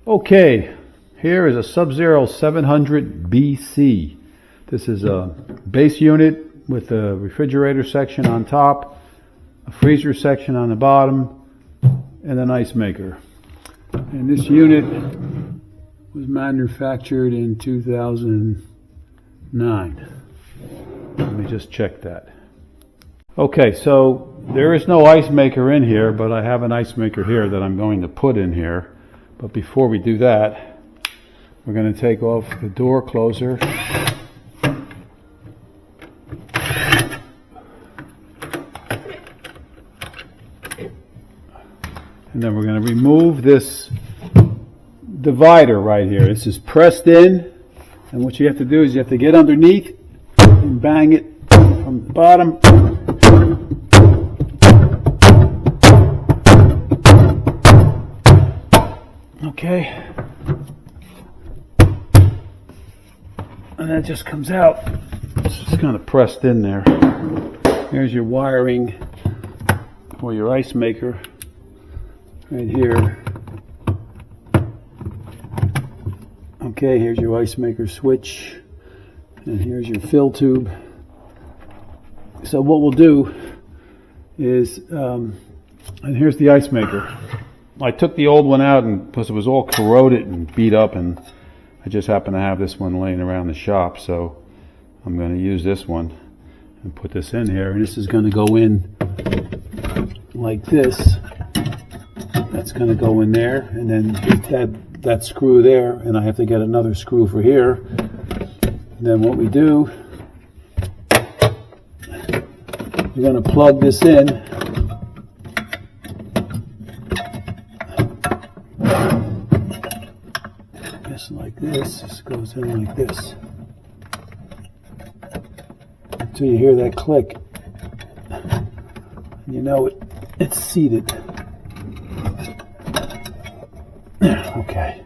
Okay, here is a Sub-Zero 700BC. This is a base unit with a refrigerator section on top, a freezer section on the bottom, and an ice maker. And this unit was manufactured in 2009. Let me just check that. Okay, so there is no ice maker in here, but I have an ice maker here that I'm going to put in here. But before we do that, we're going to take off the door closer. And then we're going to remove this divider right here. This is pressed in, and what you have to do is you have to get underneath and bang it from the bottom. Okay, and that just comes out. It's just kind of pressed in there. Here's your wiring for your ice maker right here. Okay, here's your ice maker switch, and here's your fill tube. So what we'll do is, and here's the ice maker. I took the old one out because it was all corroded and beat up, and I just happen to have this one laying around the shop, so I'm going to use this one and put this in here, and this is going to go in like this. That's going to go in there, and then that screw there, and I have to get another screw for here. And then what we do, we're going to plug this in. Like this. This goes in like this until you hear that click, and you know it's seated. Okay,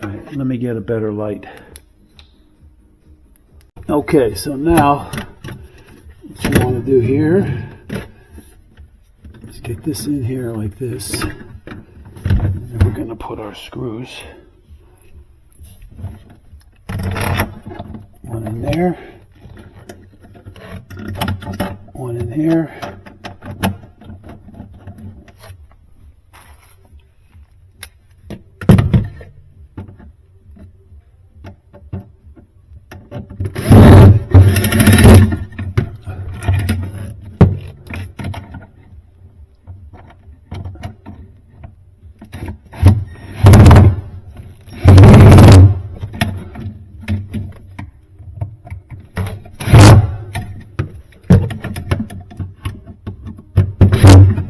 all right, let me get a better light. Okay, so now what you want to do here is get this in here like this, and then we're going to put our screws. One in there, one in here,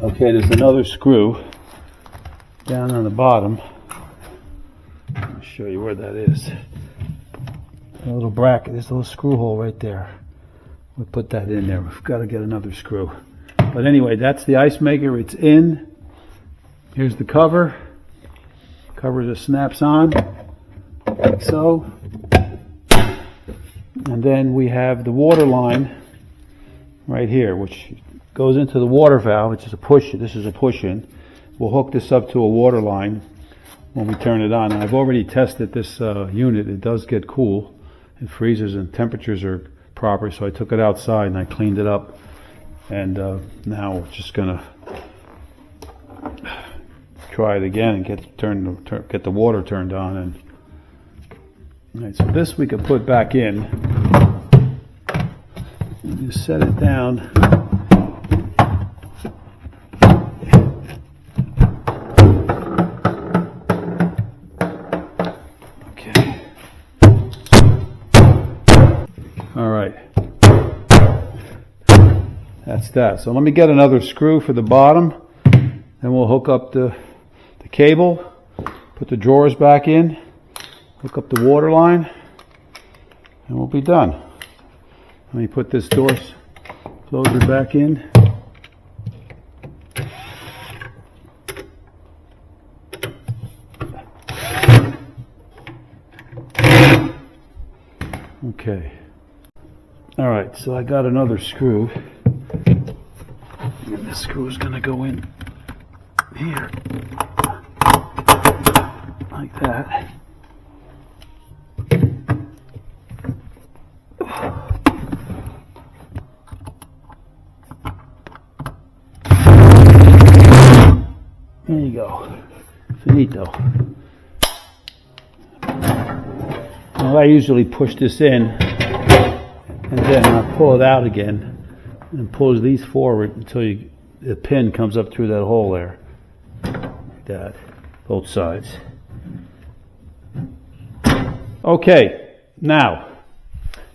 okay, there's another screw down on the bottom. I'll show you where that is. A little bracket, there's a little screw hole right there. We'll put that in there. We've got to get another screw. But anyway, that's the ice maker. It's in. Here's the cover. Cover just snaps on, like so. And then we have the water line right here, which goes into the water valve, which is a push. This is a push-in. We'll hook this up to a water line when we turn it on. And I've already tested this unit. It does get cool. It freezes and temperatures are proper. So I took it outside and I cleaned it up. And now we're just gonna try it again and get the water turned on. And all right, so this we can put back in. You set it down. All right, that's that. So let me get another screw for the bottom, then we'll hook up the cable, put the drawers back in, hook up the water line, and we'll be done. Let me put this door closer back in. Okay. All right, so I got another screw. And this screw is going to go in here. like that. There you go. Finito. Well, I usually push this in and then I pull it out again and pull these forward until the pin comes up through that hole there. Like that. Both sides. Okay, now,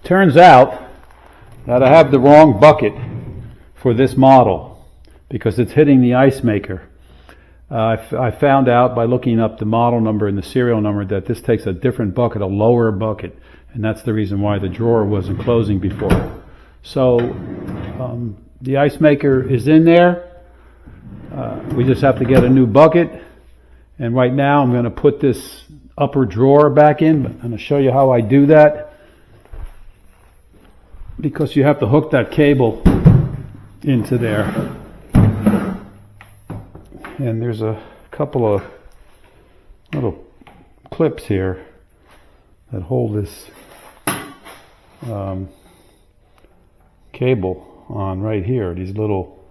turns out that I have the wrong bucket for this model because it's hitting the ice maker. I found out by looking up the model number and the serial number that this takes a different bucket, a lower bucket, and that's the reason why the drawer wasn't closing before. So the ice maker is in there. We just have to get a new bucket, and right now I'm going to put this upper drawer back in. I'm going to show you how I do that, because you have to hook that cable into there. And there's a couple of little clips here that hold this cable on right here. These little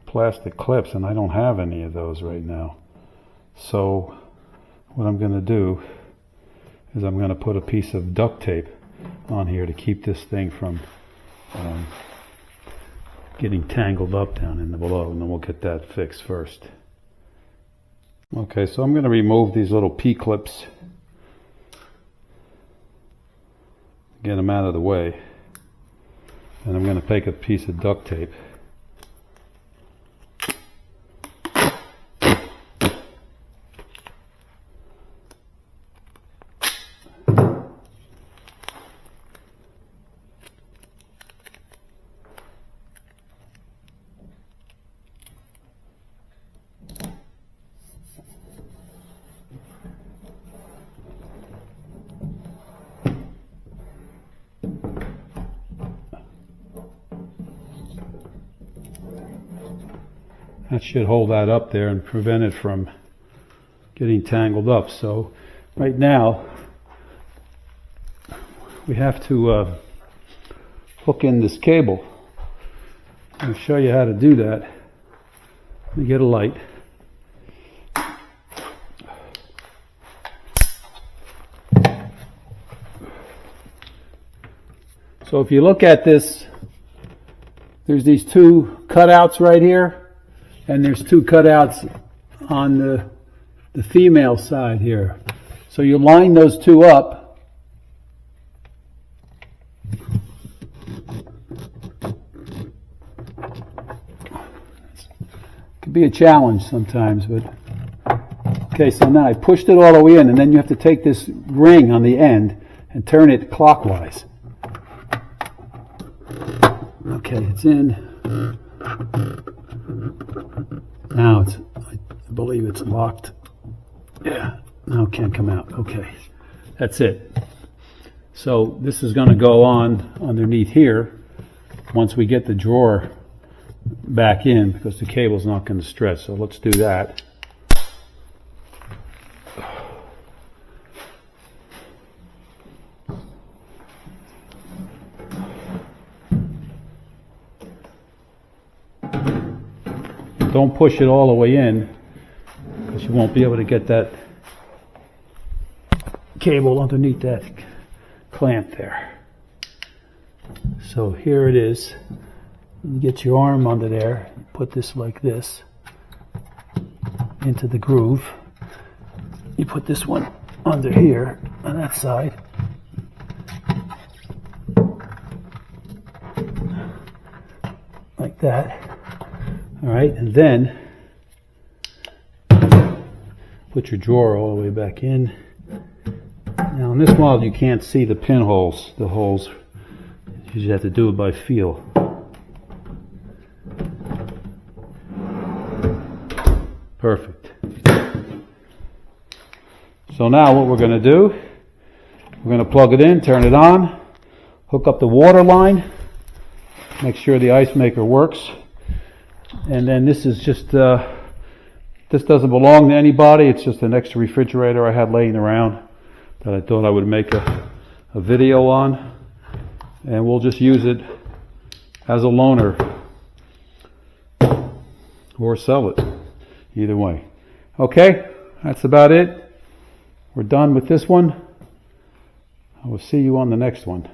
plastic clips, and I don't have any of those right now. So what I'm going to do is I'm going to put a piece of duct tape on here to keep this thing from getting tangled up down in the below, and then we'll get that fixed first. Okay, so I'm going to remove these little P-clips, get them out of the way, and I'm going to take a piece of duct tape. That should hold that up there and prevent it from getting tangled up. So right now we have to hook in this cable. I'll show you how to do that. Let me get a light. So if you look at this, there's these two cutouts right here. And there's two cutouts on the female side here. So you line those two up. It can be a challenge sometimes, but okay, so now I pushed it all the way in, and then you have to take this ring on the end and turn it clockwise. Okay, it's in. Now I believe it's locked. Yeah, now it can't come out. Okay, that's it. So this is going to go on underneath here once we get the drawer back in, because the cable's not going to stretch. So let's do that. Don't push it all the way in, because you won't be able to get that cable underneath that clamp there. So here it is. You get your arm under there, put this like this into the groove. You put this one under here on that side. Like that. All right, and then put your drawer all the way back in. Now in this model you can't see the pinholes, the holes. You just have to do it by feel. Perfect. So now what we're going to do, we're going to plug it in, turn it on, hook up the water line, make sure the ice maker works. And then this is just the This doesn't belong to anybody. It's just an extra refrigerator I had laying around that I thought I would make a video on. And we'll just use it as a loaner or sell it. Either way. Okay, that's about it. We're done with this one. I will see you on the next one.